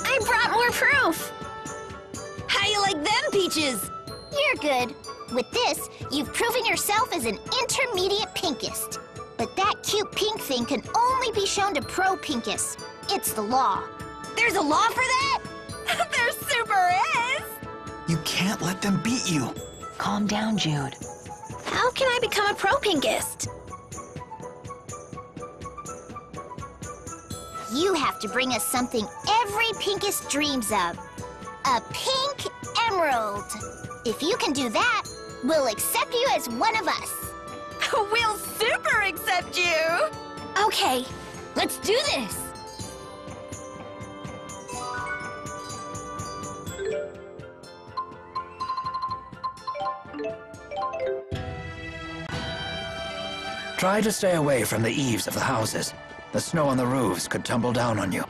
I brought more proof! How you like them peaches? You're good. With this, you've proven yourself as an intermediate pinkist. But that cute pink thing can only be shown to pro pinkists. It's the law. There's a law for that? There super is! You can't let them beat you. Calm down, Jude. How can I become a pro pinkist? You have to bring us something every pinkist dreams of. A pink emerald. If you can do that, we'll accept you as one of us. We'll super accept you! Okay, let's do this! Try to stay away from the eaves of the houses. The snow on the roofs could tumble down on you.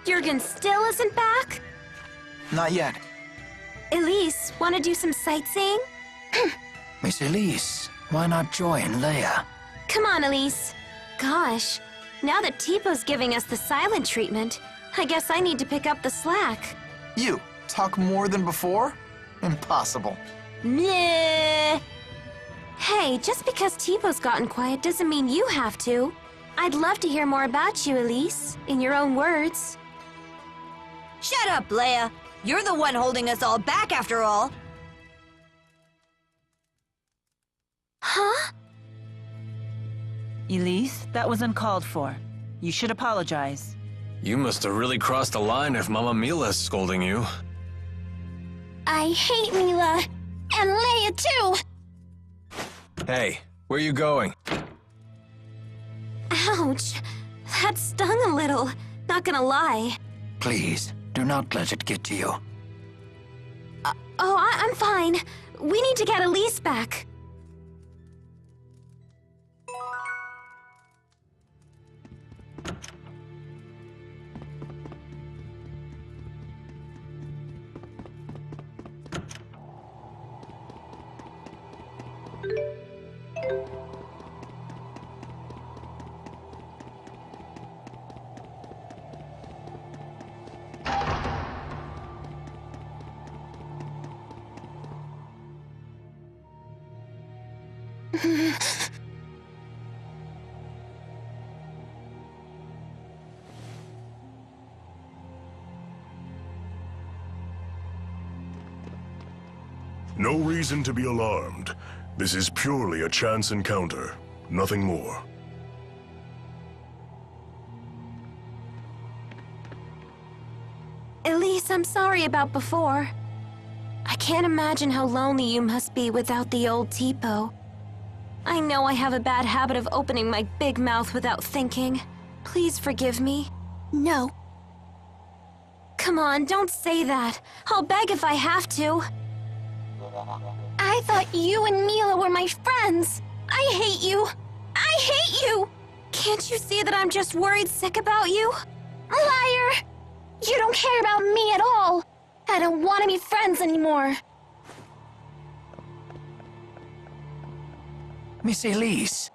Jurgen still isn't back? Not yet. Elise, want to do some sightseeing? Miss Elise, why not join Leia? Come on, Elise. Gosh, now that Teepo's giving us the silent treatment, I guess I need to pick up the slack. You, Talk more than before? Impossible. Meh. Hey, just because Teepo's gotten quiet doesn't mean you have to. I'd love to hear more about you, Elize, in your own words. Shut up, Leia. You're the one holding us all back after all. Huh? Elize, that was uncalled for. You should apologize. You must have really crossed the line if Mama Mila's scolding you. I hate Mila. And Leia, too. Hey, where you going? Ouch. That stung a little. Not gonna lie. Please, do not let it get to you. I'm fine. We need to get Elize back. No reason to be alarmed. This is purely a chance encounter, nothing more. Elize, I'm sorry about before. I can't imagine how lonely you must be without the old Teepo. I know I have a bad habit of opening my big mouth without thinking. Please forgive me. No. Come on, don't say that. I'll beg if I have to. I thought you and Mila were my friends. I hate you. I hate you. Can't you see that I'm just worried sick about you? Liar. You don't care about me at all. I don't want to be friends anymore. Miss Elize,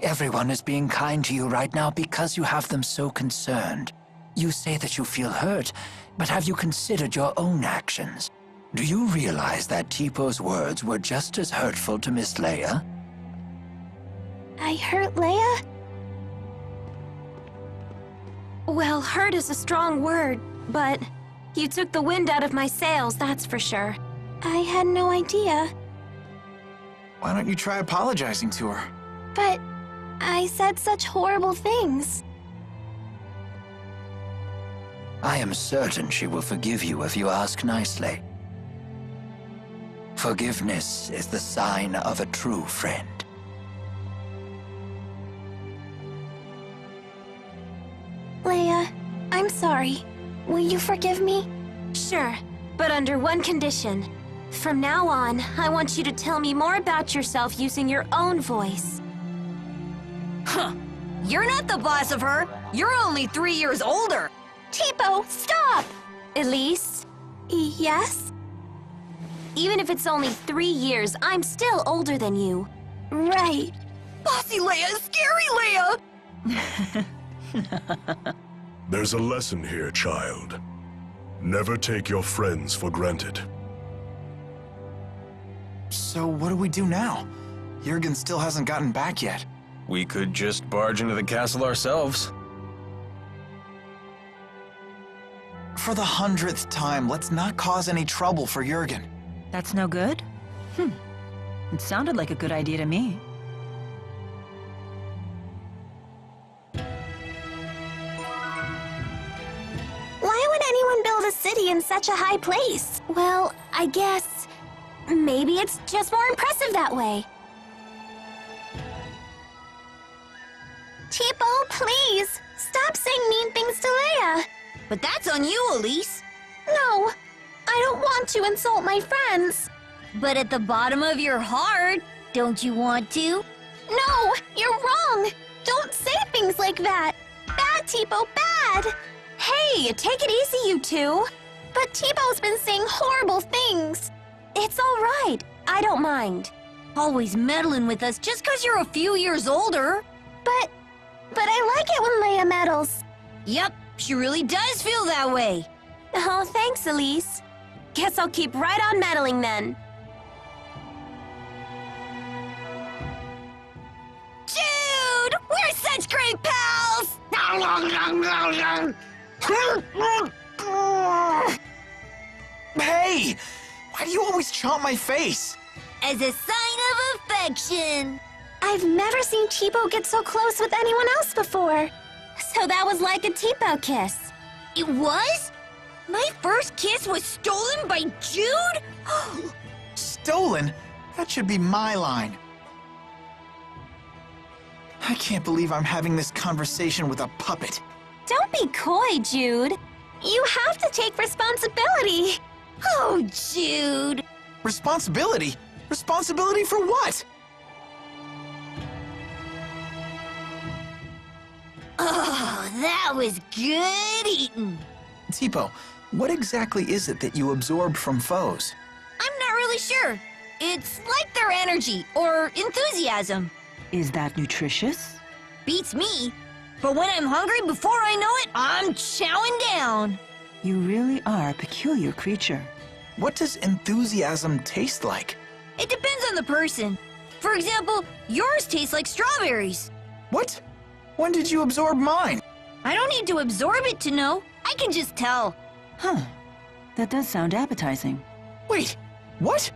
everyone is being kind to you right now because you have them so concerned. You say that you feel hurt, but have you considered your own actions? Do you realize that Teepo's words were just as hurtful to Miss Leia? I hurt Leia? Well, hurt is a strong word, but you took the wind out of my sails, that's for sure. I had no idea. Why don't you try apologizing to her? But I said such horrible things. I am certain she will forgive you if you ask nicely. Forgiveness is the sign of a true friend. Leia, I'm sorry. Will you forgive me? Sure, but under one condition. From now on, I want you to tell me more about yourself using your own voice. Huh. You're not the boss of her. You're only 3 years older. Teepo, stop! Elize, Yes? even if it's only 3 years, I'm still older than you. Right. Bossy Leia, scary Leia! There's a lesson here, child. Never take your friends for granted. So what do we do now? Jurgen still hasn't gotten back yet. We could just barge into the castle ourselves. For the 100th time, let's not cause any trouble for Jurgen. That's no good? It sounded like a good idea to me. Why would anyone build a city in such a high place? Well, I guess maybe it's just more impressive that way. Teepo, please! Stop saying mean things to Leia! But that's on you, Elize. No! I don't want to insult my friends! But at the bottom of your heart, don't you want to? No! You're wrong! Don't say things like that! Bad, Teepo, bad! Hey, take it easy, you two. But Teepo's been saying horrible things! It's all right. I don't mind. Always meddling with us just 'cause you're a few years older. But I like it when Leia meddles. Yep, she really does feel that way. Oh, thanks, Elize. Guess I'll keep right on meddling then. Jude! We're such great pals! Hey! Why do you always chomp my face? As a sign of affection. I've never seen Teepo get so close with anyone else before. So that was like a Teepo kiss. It was? My first kiss was stolen by Jude? Stolen? That should be my line. I can't believe I'm having this conversation with a puppet. Don't be coy, Jude. You have to take responsibility. Oh, Jude. Responsibility? Responsibility for what? Oh, that was good eating. Teepo, what exactly is it that you absorb from foes? I'm not really sure. It's like their energy or enthusiasm. Is that nutritious? Beats me. But when I'm hungry, before I know it, I'm chowing down. You really are a peculiar creature. What does enthusiasm taste like? It depends on the person. For example, yours tastes like strawberries. What? When did you absorb mine? I don't need to absorb it to know. I can just tell. Huh. That does sound appetizing. Wait, what?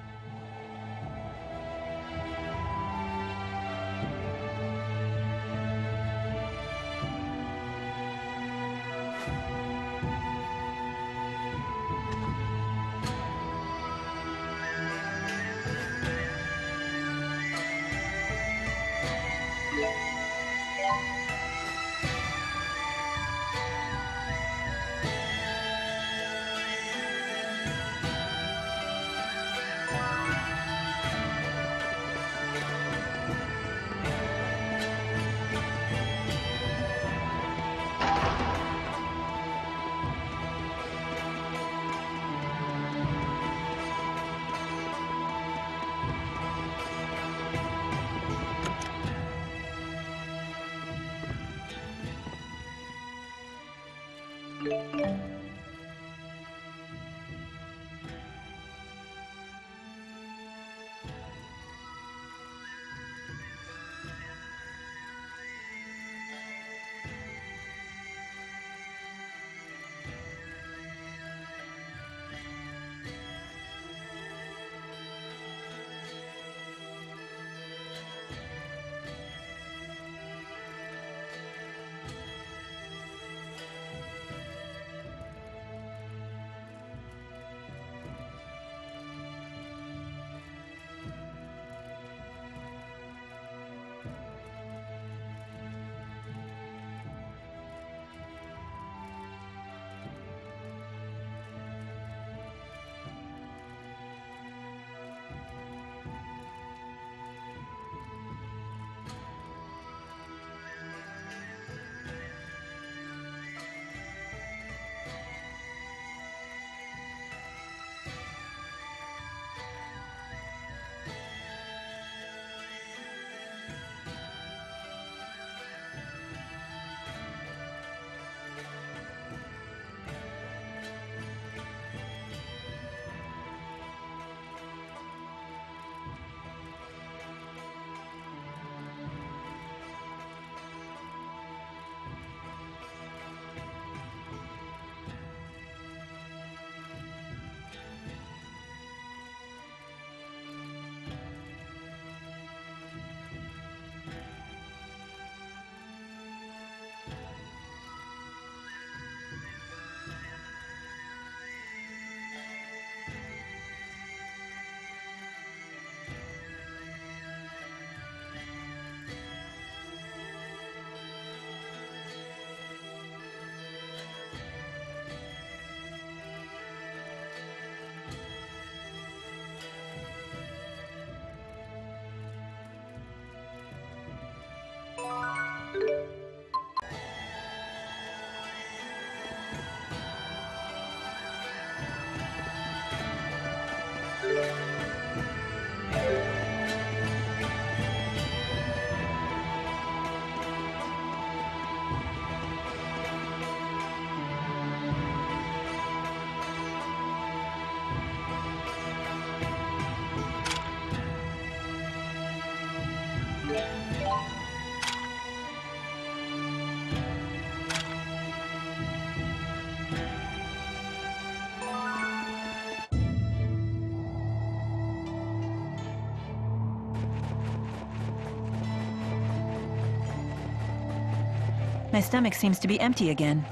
My stomach seems to be empty again.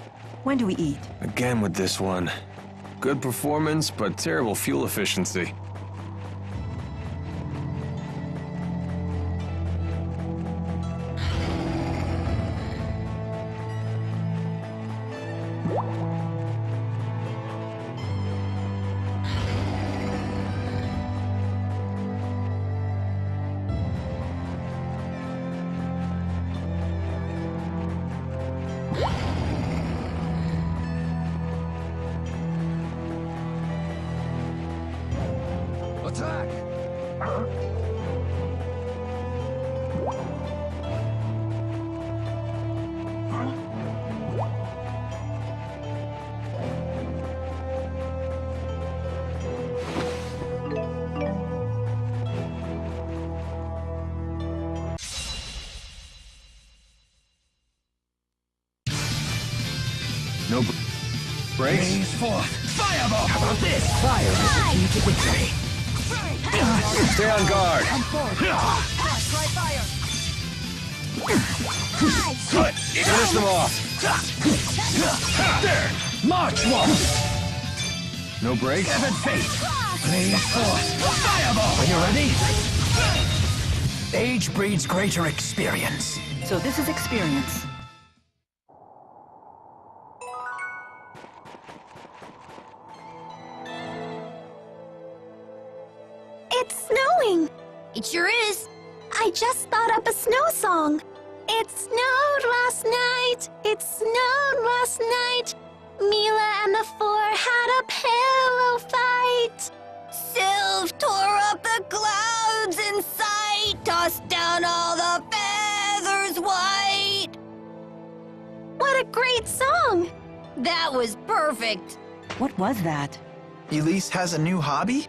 When do we eat? Again with this one. Good performance, but terrible fuel efficiency. Attack! No breaks? Blaze forth! Fireball! How about this? Fire is the key to victory. Stay on guard. Good! Finish them off. There! March one! No breaks? Seven fate! Blaze forth! Fireball! Are you ready? Age breeds greater experience. So this is experience. It's snowing! It sure is. I just thought up a snow song. It snowed last night. It snowed last night. Mila and the four had a pillow fight. Sylph tore up the clouds in sight, tossed down all the feathers white. What a great song! That was perfect. What was that? Elize has a new hobby?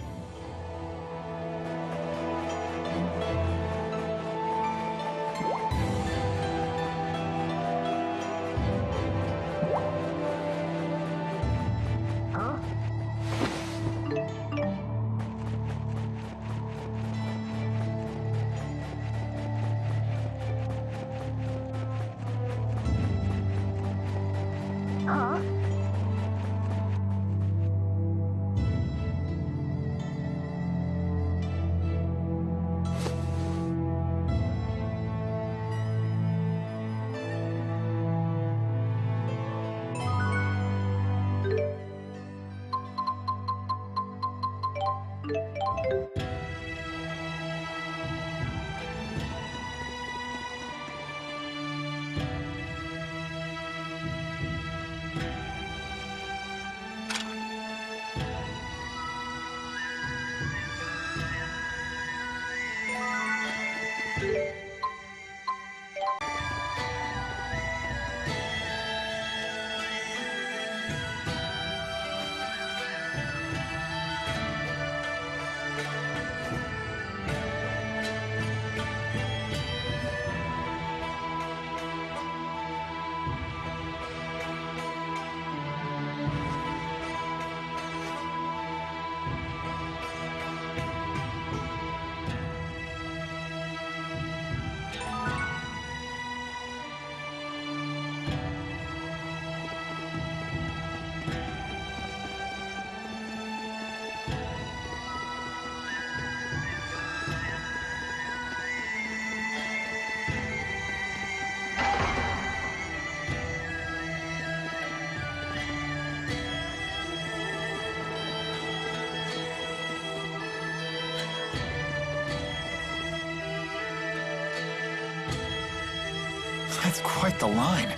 That's quite the line.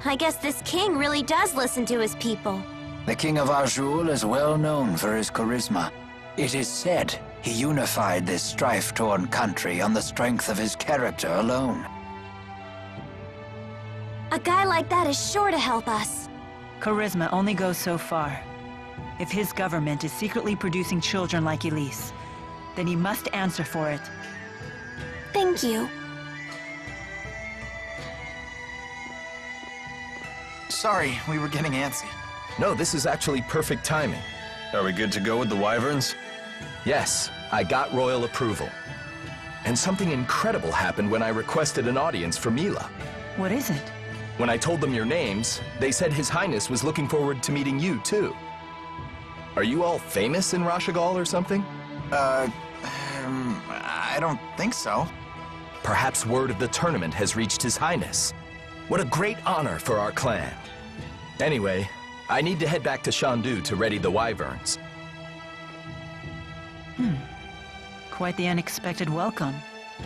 I guess this king really does listen to his people. The king of Oule is well known for his charisma. It is said he unified this strife-torn country on the strength of his character alone. A guy like that is sure to help us. Charisma only goes so far. If his government is secretly producing children like Elize, then he must answer for it. Thank you. Sorry, we were getting antsy. No, this is actually perfect timing. Are we good to go with the wyverns? Yes, I got royal approval. And something incredible happened when I requested an audience for Mila. What is it? When I told them your names, they said His Highness was looking forward to meeting you, too. Are you all famous in Rashigal or something? I don't think so. Perhaps word of the tournament has reached His Highness. What a great honor for our clan. Anyway, I need to head back to Shandu to ready the wyverns. Quite the unexpected welcome.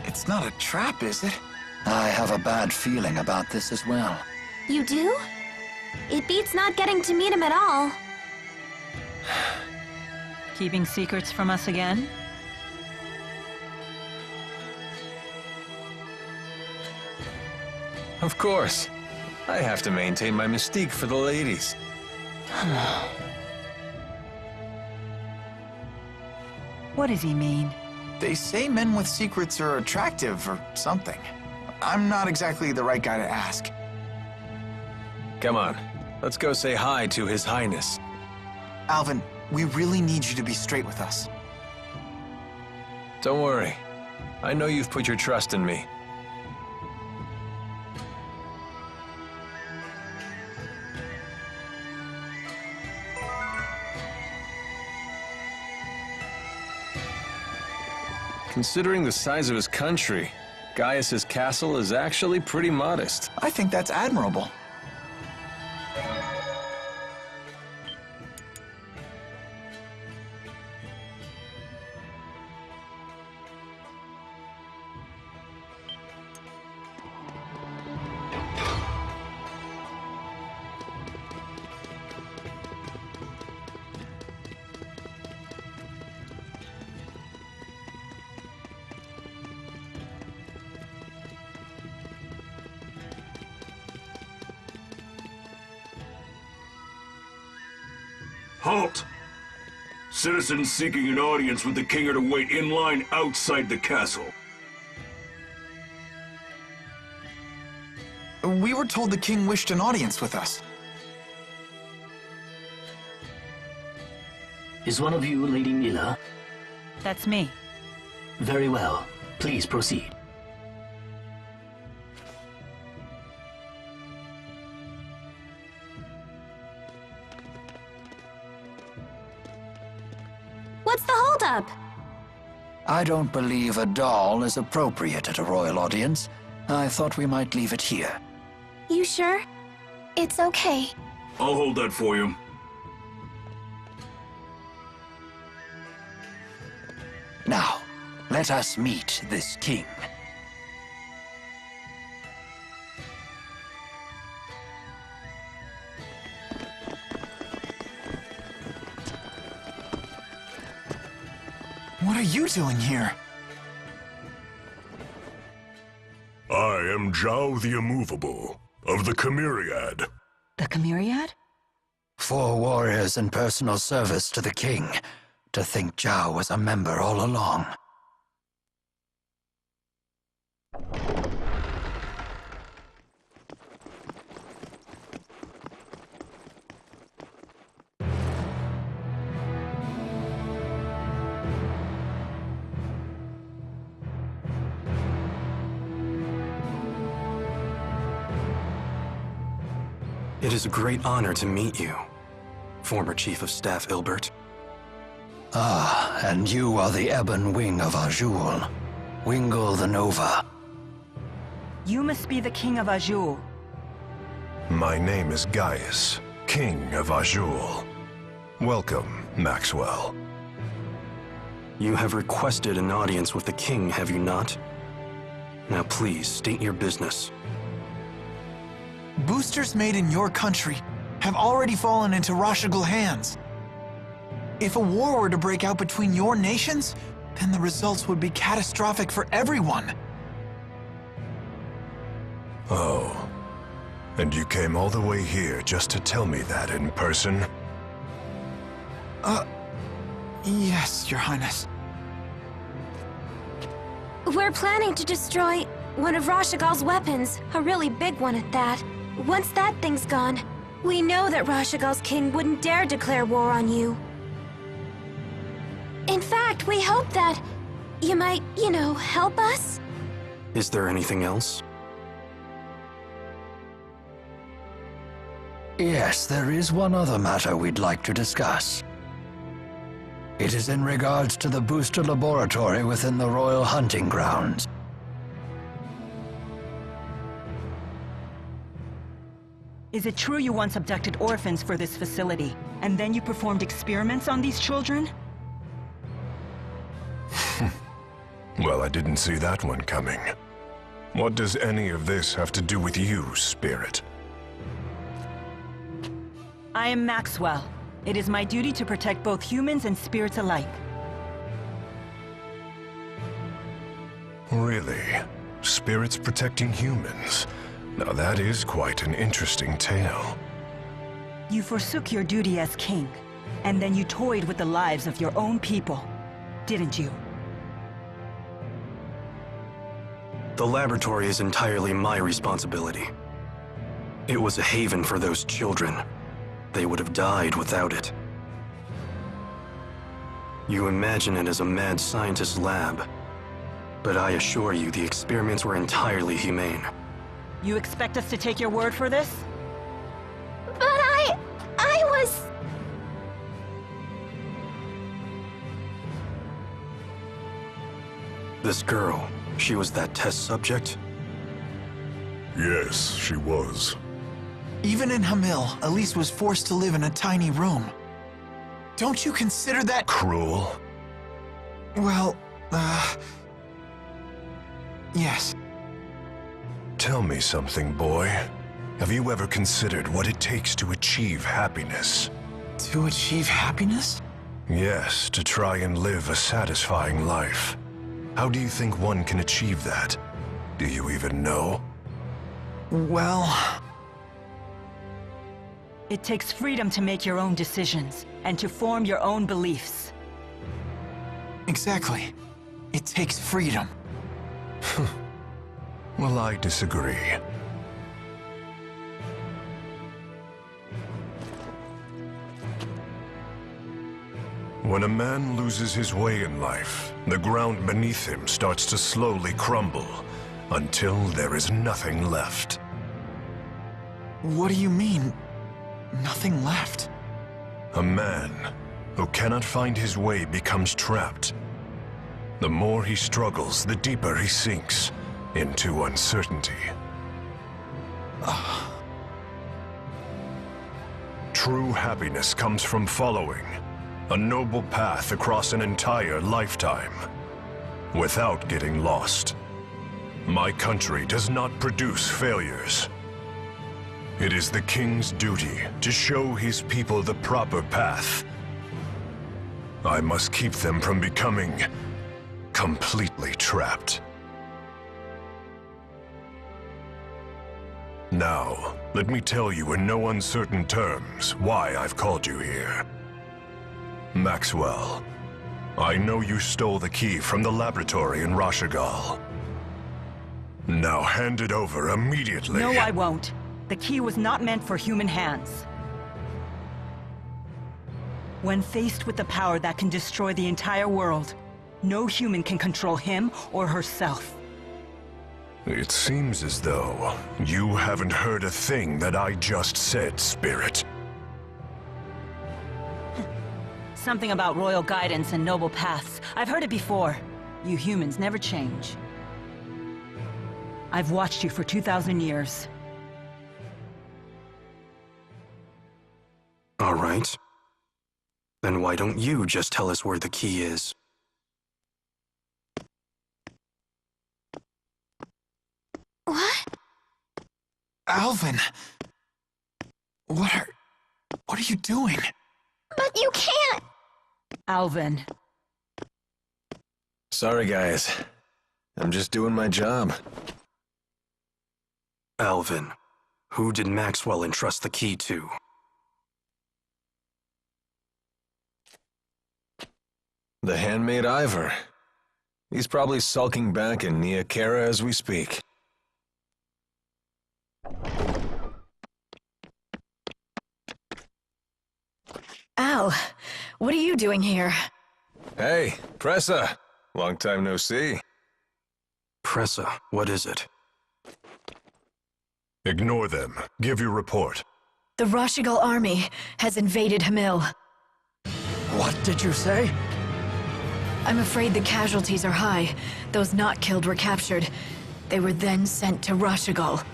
It's not a trap, is it? I have a bad feeling about this as well. You do? It beats not getting to meet him at all. Keeping secrets from us again? Of course. I have to maintain my mystique for the ladies. What does he mean? They say men with secrets are attractive or something. I'm not exactly the right guy to ask. Come on, let's go say hi to His Highness. Alvin, we really need you to be straight with us. Don't worry. I know you've put your trust in me. Considering the size of his country, Gaius's castle is actually pretty modest. I think that's admirable. Halt! Citizens seeking an audience with the king are to wait in line outside the castle. We were told the king wished an audience with us. Is one of you Lady Mila? That's me. Very well. Please proceed. What's the holdup? I don't believe a doll is appropriate at a royal audience. I thought we might leave it here. You sure? It's okay. I'll hold that for you. Now, let us meet this king. What are you doing here? I am Zhao the Immovable, of the Chimeriad. The Chimeriad? 4 warriors in personal service to the king. To think Zhao was a member all along. It is a great honor to meet you, former Chief of Staff Ilbert. Ah, and you are the ebon wing of Azul, Wingle the Nova. You must be the king of Azul. My name is Gaius, King of Azul. Welcome, Maxwell. You have requested an audience with the king, have you not? Now please, state your business. Boosters made in your country have already fallen into Rashigal hands. If a war were to break out between your nations, then the results would be catastrophic for everyone. Oh. And you came all the way here just to tell me that in person? Yes, Your Highness. We're planning to destroy one of Rashigal's weapons, a really big one at that. Once that thing's gone, we know that Rashigal's king wouldn't dare declare war on you. In fact, we hope that you might, help us? Is there anything else? Yes, there is one other matter we'd like to discuss. It is in regards to the booster laboratory within the Royal Hunting Grounds. Is it true you once abducted orphans for this facility, and then you performed experiments on these children? Well, I didn't see that one coming. What does any of this have to do with you, Spirit? I am Maxwell. It is my duty to protect both humans and spirits alike. Really? Spirits protecting humans? Now that is quite an interesting tale. You forsook your duty as king, and then you toyed with the lives of your own people, didn't you? The laboratory is entirely my responsibility. It was a haven for those children. They would have died without it. You imagine it as a mad scientist's lab, but I assure you the experiments were entirely humane. You expect us to take your word for this? But I was... This girl, she was that test subject? Yes, she was. Even in Hamil, Elize was forced to live in a tiny room. Don't you consider that cruel? Well, yes. Tell me something, boy. Have you ever considered what it takes to achieve happiness? To achieve happiness? Yes, to try and live a satisfying life. How do you think one can achieve that? Do you even know? Well... It takes freedom to make your own decisions, and to form your own beliefs. Exactly. It takes freedom. Well, I disagree. When a man loses his way in life, the ground beneath him starts to slowly crumble, until there is nothing left. What do you mean, nothing left? A man who cannot find his way becomes trapped. The more he struggles, the deeper he sinks into uncertainty. True happiness comes from following a noble path across an entire lifetime, without getting lost. My country does not produce failures. It is the king's duty to show his people the proper path. I must keep them from becoming completely trapped. Now, let me tell you in no uncertain terms why I've called you here. Maxwell, I know you stole the key from the laboratory in Rashigal. Now hand it over immediately. No, I won't. The key was not meant for human hands. When faced with the power that can destroy the entire world, no human can control him or herself. It seems as though you haven't heard a thing that I just said, Spirit. Something about royal guidance and noble paths. I've heard it before. You humans never change. I've watched you for 2,000 years. All right. Then why don't you just tell us where the key is? What? Alvin! What are you doing? But you can't! Alvin. Sorry, guys. I'm just doing my job. Alvin, who did Maxwell entrust the key to? The handmaid Ivor. He's probably sulking back in Nia Kara as we speak. Al, what are you doing here? Hey, Pressa. Long time no see. Pressa, what is it? Ignore them. Give your report. The Rashigal army has invaded Hamil. What did you say? I'm afraid the casualties are high. Those not killed were captured. They were then sent to Rashigal.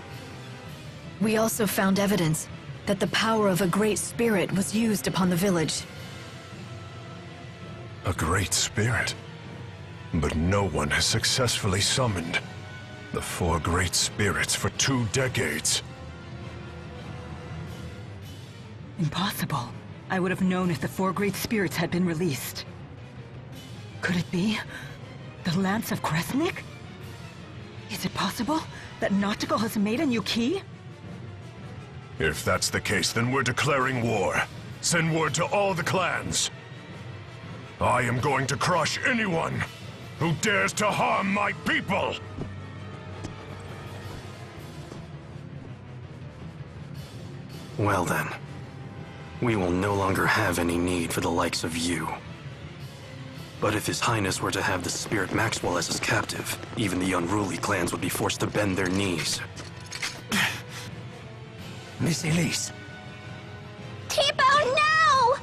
We also found evidence that the power of a great spirit was used upon the village. A great spirit? But no one has successfully summoned the 4 great spirits for 2 decades. Impossible. I would have known if the 4 great spirits had been released. Could it be the Lance of Kresnik? Is it possible that Nautical has made a new key? If that's the case, then we're declaring war. Send word to all the clans. I am going to crush anyone who dares to harm my people! Well then, we will no longer have any need for the likes of you. But if His Highness were to have the Spirit Maxwell as his captive, even the unruly clans would be forced to bend their knees. Miss Elize. Teepo, no!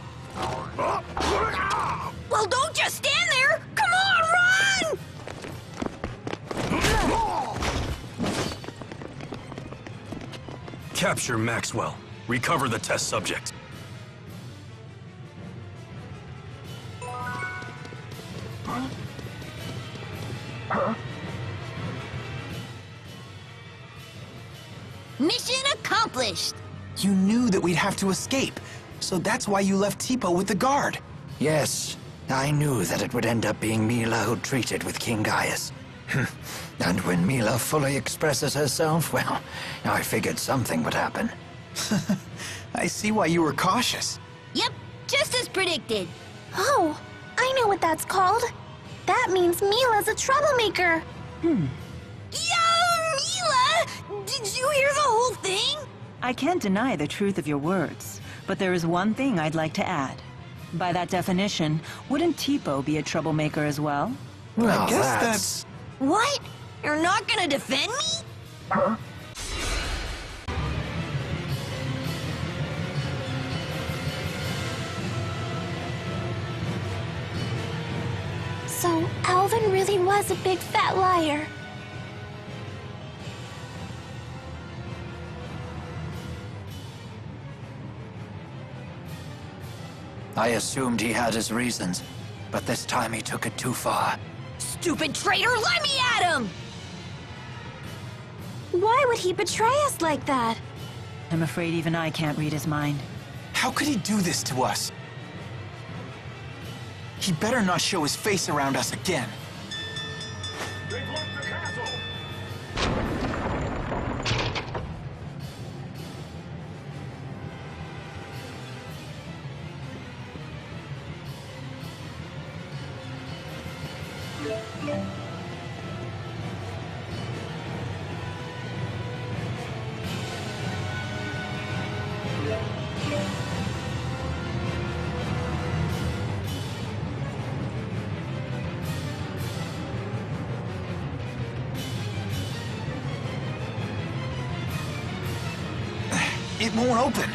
Well, don't just stand there! Come on, run! Capture Maxwell. Recover the test subject. Mission accomplished! You knew that we'd have to escape, so that's why you left Teepo with the guard. Yes, I knew that it would end up being Mila who treated with King Gaius. And when Mila fully expresses herself, well, I figured something would happen. I see why you were cautious. Yep, just as predicted. Oh, I know what that's called. That means Mila's a troublemaker. Yo, Mila! Did you hear the whole thing? I can't deny the truth of your words, but there is one thing I'd like to add. By that definition, wouldn't Teepo be a troublemaker as well? Well, I guess that's... What? You're not gonna defend me? So, Alvin really was a big fat liar. I assumed he had his reasons, but this time he took it too far. Stupid traitor, let me at him! Why would he betray us like that? I'm afraid even I can't read his mind. How could he do this to us? He better not show his face around us again. They've left the castle! It won't open.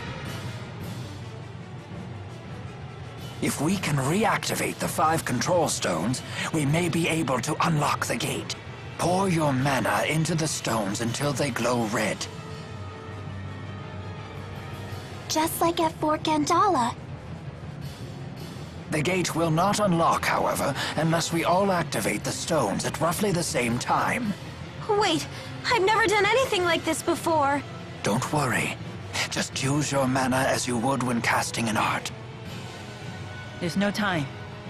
If we can reactivate the 5 control stones, we may be able to unlock the gate. Pour your mana into the stones until they glow red. Just like at Fort Gandala. The gate will not unlock, however, unless we all activate the stones at roughly the same time. Wait, I've never done anything like this before. Don't worry. Just use your mana as you would when casting an art. There's no time.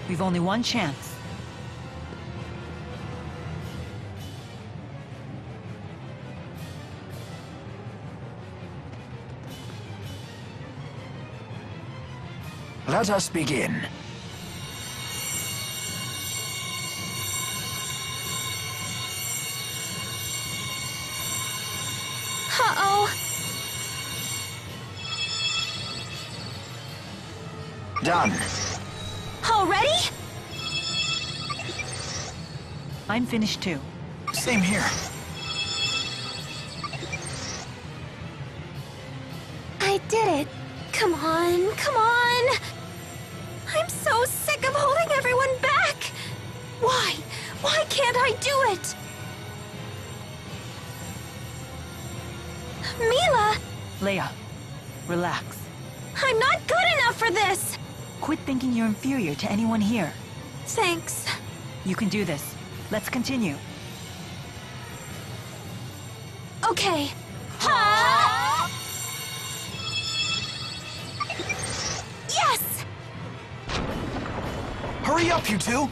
We've only one chance. Let us begin. Uh-oh. Done. Already? I'm finished too. Same here. I did it. Come on, come on. I'm so sick of holding everyone back. Why? Why can't I do it? Mila! Leia, relax. I'm not good enough for this! Quit thinking you're inferior to anyone here. Thanks. You can do this. Let's continue. Okay. Ha! Yes! Hurry up, you two!